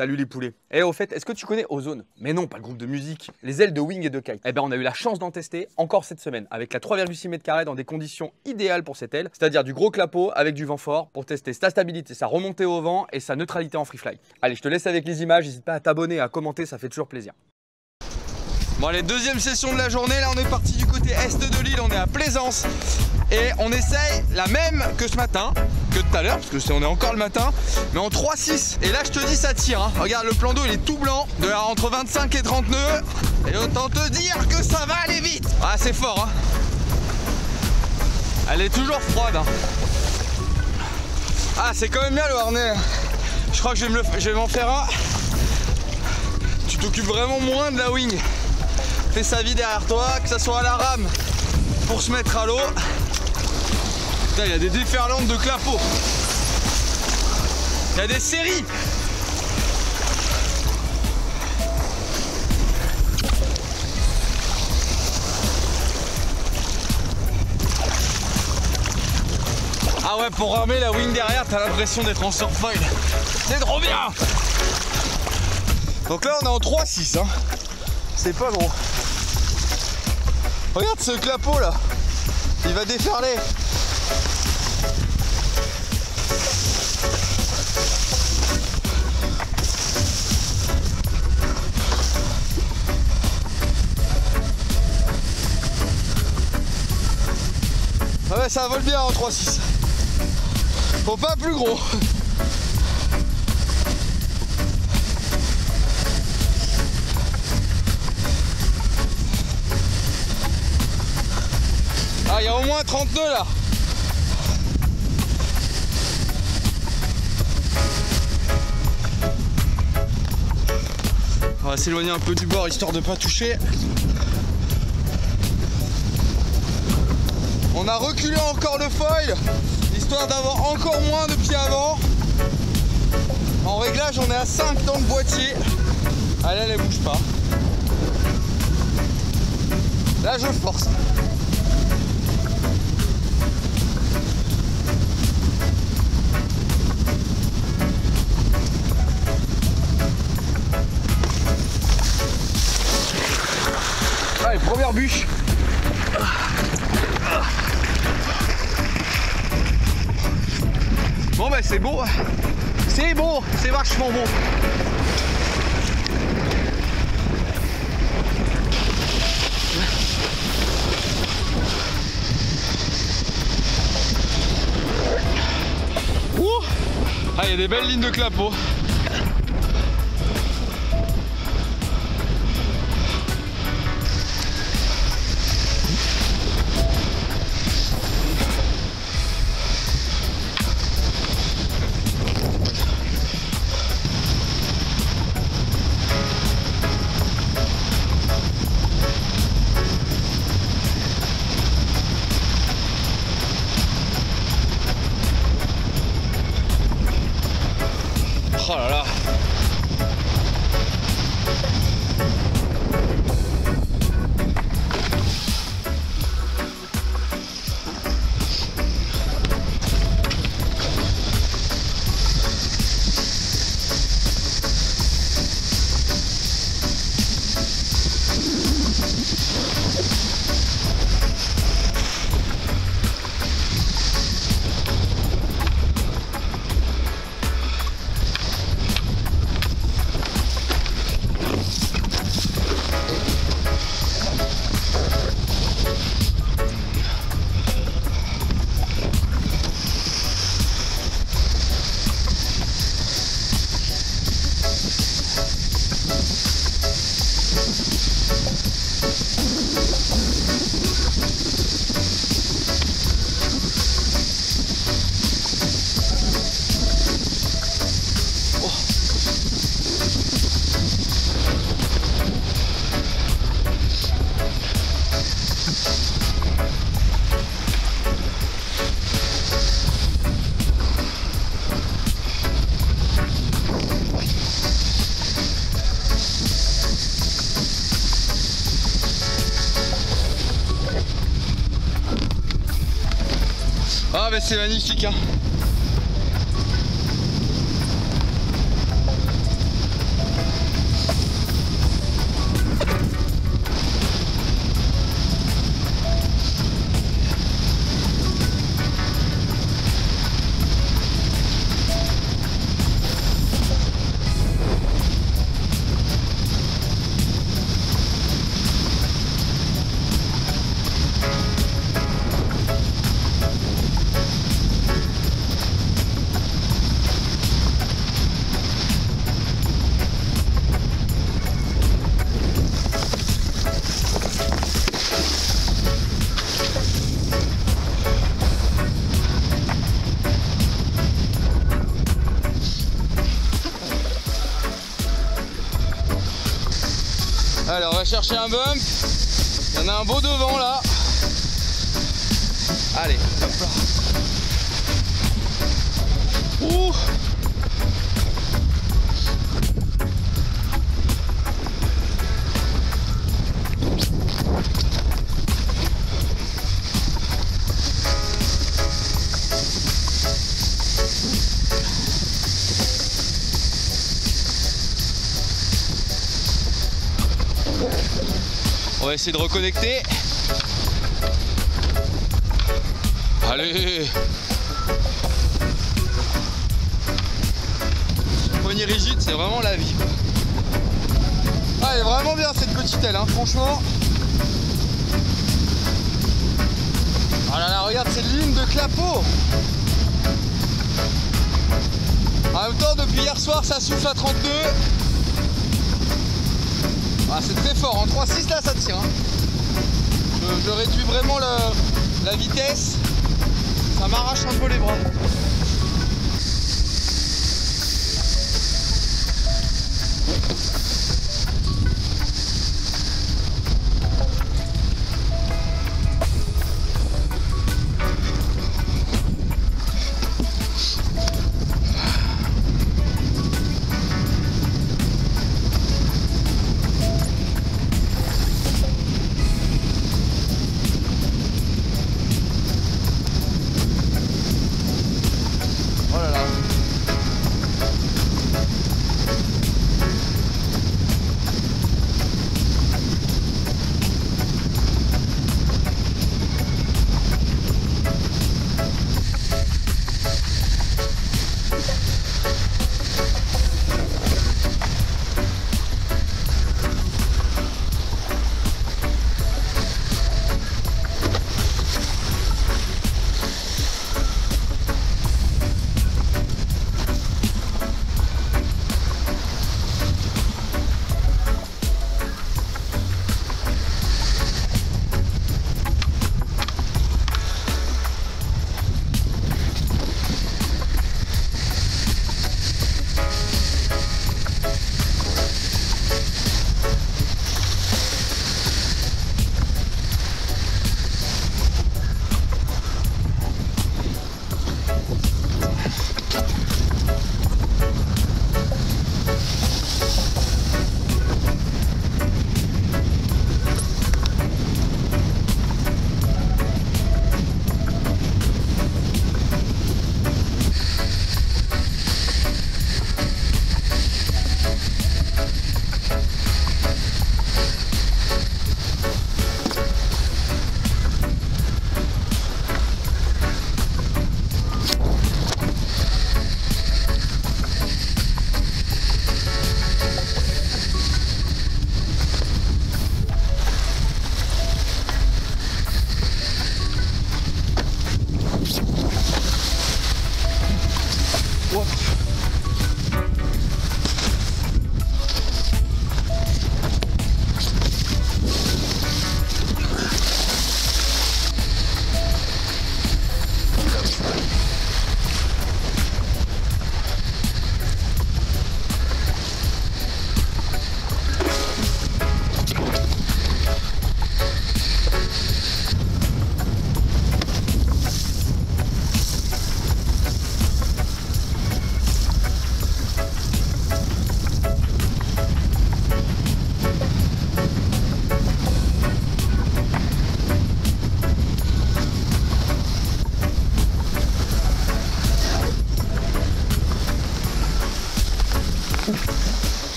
Salut les poulets. Eh au fait, est-ce que tu connais Ozone? Mais non, pas le groupe de musique, les ailes de wing et de kite. Eh ben on a eu la chance d'en tester encore cette semaine avec la 3,6 m² dans des conditions idéales pour cette aile, c'est-à-dire du gros clapot avec du vent fort pour tester sa stabilité, sa remontée au vent et sa neutralité en free fly. Allez, je te laisse avec les images, n'hésite pas à t'abonner et à commenter, ça fait toujours plaisir. Bon allez, deuxième session de la journée, là on est parti du côté est de l'île, on est à Plaisance et on essaye la même que ce matin, que tout à l'heure, parce que on est encore le matin, mais en 3-6. Et là je te dis ça tire, hein. Regarde le plan d'eau il est tout blanc, entre 25 et 30 nœuds, et autant te dire que ça va aller vite. Ah c'est fort hein. Elle est toujours froide hein. Ah c'est quand même bien le harnais. Je crois que je vais m'en faire un. Tu t'occupes vraiment moins de la wing. Fais sa vie derrière toi, que ça soit à la rame pour se mettre à l'eau. Putain, il y a des déferlantes de clapots. Il y a des séries. Ah ouais, pour ramer la wing derrière, t'as l'impression d'être en surfoil. C'est trop bien. Donc là, on est en 3-6. Hein. C'est pas gros. Regarde ce clapot là, il va déferler. Ouais, ça vole bien en 3-6. Faut pas plus gros. Ah, il y a au moins 30 nœuds là. On va s'éloigner un peu du bord histoire de pas toucher. On a reculé encore le foil histoire d'avoir encore moins de pieds avant. En réglage on est à 5 dans le boîtier. Allez, elle bouge pas. Là je force. Allez, première bûche. Bon bah c'est beau. C'est beau, c'est vachement beau. Ouh. Ah, il y a des belles lignes de clapot. Oh là là. Ah bah c'est magnifique hein. Allez, on va chercher un bump. Il y en a un beau devant là. Allez, hop là. Ouh. On va essayer de reconnecter. Allez. Poignée rigide, c'est vraiment la vie. Ah, elle est vraiment bien cette petite aile, hein, franchement. Oh là là, regarde cette ligne de clapot. En même temps, depuis hier soir, ça souffle à 32. Ah, c'est très fort, en 3.6 là ça tire. Hein. Je réduis vraiment la vitesse, ça m'arrache un peu les bras.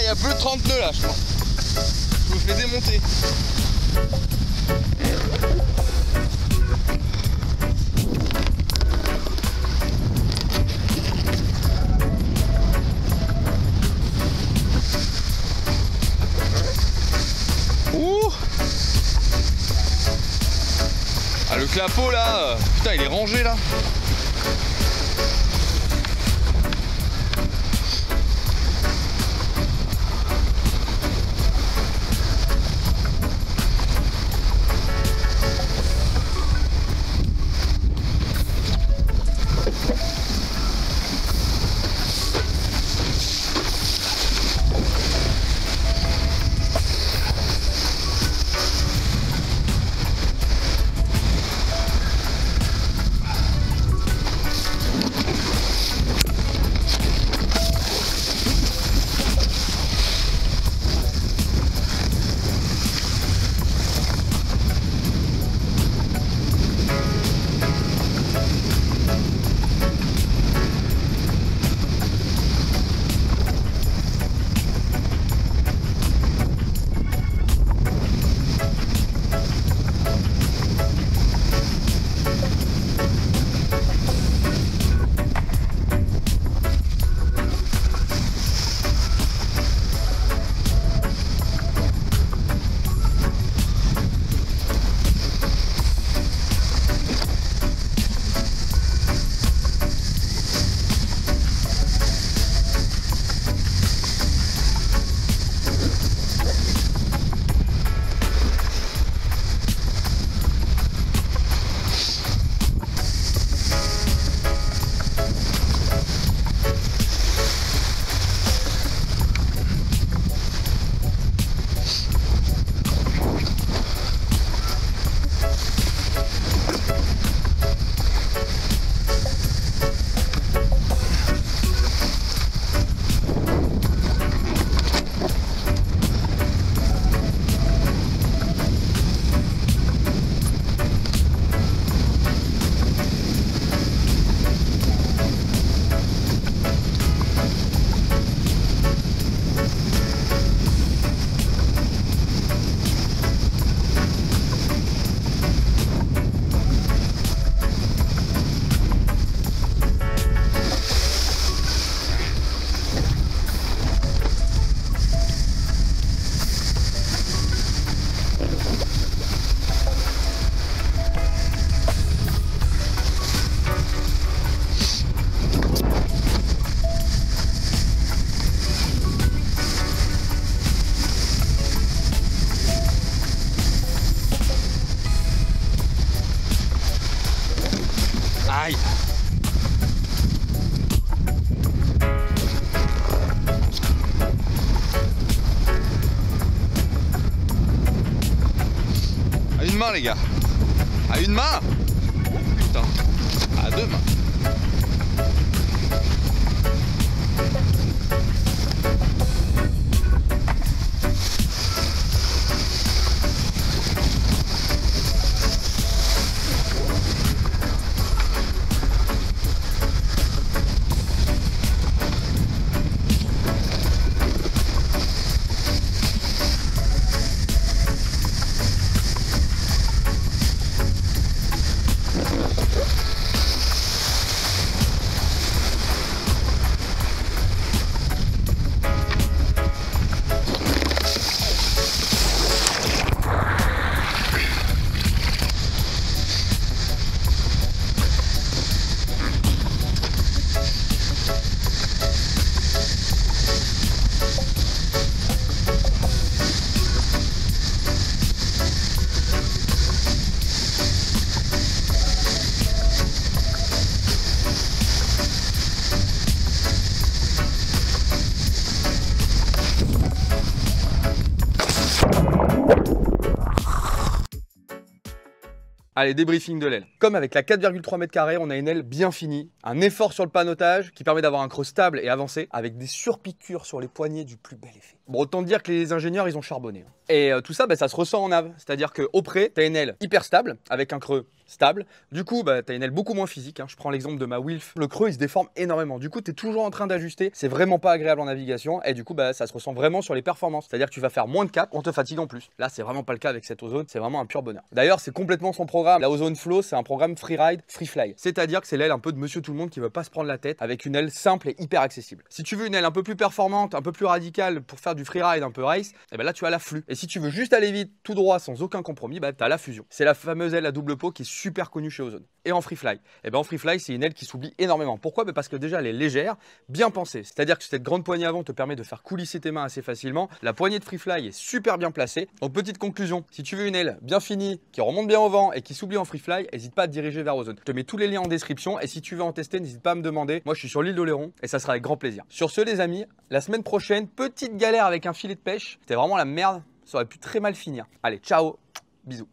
Il y a plus de 30 nœuds là, je crois. Je me fais démonter. clapot là, putain il est rangé là. Aïe. À une main les gars. À une main. Putain. À deux mains. Allez, débriefing de l'aile. Comme avec la 4,3 m², on a une aile bien finie, un effort sur le panotage qui permet d'avoir un creux stable et avancé, avec des surpiqûres sur les poignets du plus bel effet. Bon, autant dire que les ingénieurs, ils ont charbonné. Et tout ça, ça se ressent en nav. C'est-à-dire qu'au près, tu as une aile hyper stable, avec un creux stable. Du coup, tu as une aile beaucoup moins physique. Je prends l'exemple de ma Wilf. Le creux, il se déforme énormément. Du coup, tu es toujours en train d'ajuster. C'est vraiment pas agréable en navigation. Et du coup, ça se ressent vraiment sur les performances. C'est-à-dire que tu vas faire moins de cap, on te fatigue en plus. Là, c'est vraiment pas le cas avec cette ozone. C'est vraiment un pur bonheur. D'ailleurs, c'est complètement son programme programme, la Ozone Flow, c'est un programme freeride, free fly. C'est-à-dire que c'est l'aile un peu de monsieur tout le monde qui veut pas se prendre la tête avec une aile simple et hyper accessible. Si tu veux une aile un peu plus performante, un peu plus radicale pour faire du freeride un peu race, et ben là tu as la flux. Et si tu veux juste aller vite, tout droit, sans aucun compromis, bah tu as la fusion. C'est la fameuse aile à double pot qui est super connue chez Ozone. Et en free fly, et ben en free fly, c'est une aile qui s'oublie énormément. Pourquoi? Parce que déjà elle est légère, bien pensée. C'est-à-dire que cette grande poignée avant te permet de faire coulisser tes mains assez facilement. La poignée de free fly est super bien placée. Donc petite conclusion, si tu veux une aile bien finie, qui remonte bien au vent et qui s'oublie en free fly, n'hésite pas à te diriger vers Ozone. Je te mets tous les liens en description et si tu veux en tester, n'hésite pas à me demander. Moi je suis sur l'île d'Oléron et ça sera avec grand plaisir. Sur ce les amis, la semaine prochaine, petite galère avec un filet de pêche. C'était vraiment la merde, ça aurait pu très mal finir. Allez, ciao, bisous.